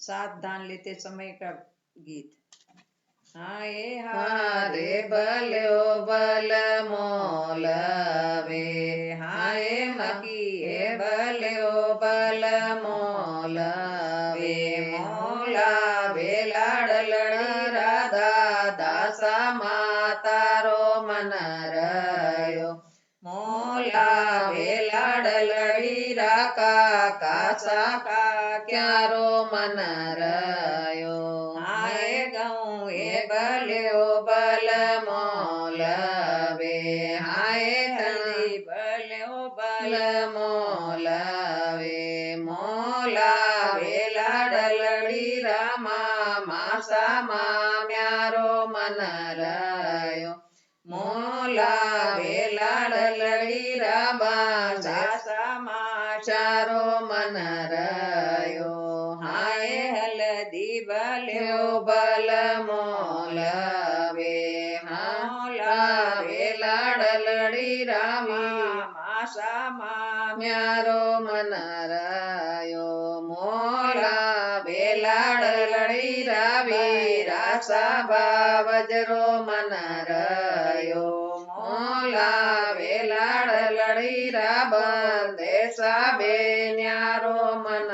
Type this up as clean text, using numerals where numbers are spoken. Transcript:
सात दान लेते समय का गीत। हाय हारे भल्यो बल मोलवे हाय मकीए भल्यो बल मोलवे मोलावे लाडलड़ी राधा दासा मातारो मन रयो मोलावे लाडलड़ी राका कासा का क्यारो मन रयो हाय गऊ ए भल्यो बल मोलवे हाय धनी भल्यो बल मोलवे मोलावे लाडलड़ी रामा मासा म्यारो मन रयो मोलावे लाडलड़ी रामा सासा चारो मन रयो हाय हलदी भल्यो बल मोलवे मोलावे लाडलड़ी रामा मासा म्यारो मन रयो मोलावे लाडलड़ी रावी रासा बावजरो मन रयो मोलावे लाडलड़ी रा बंदे साबे न्यारो मन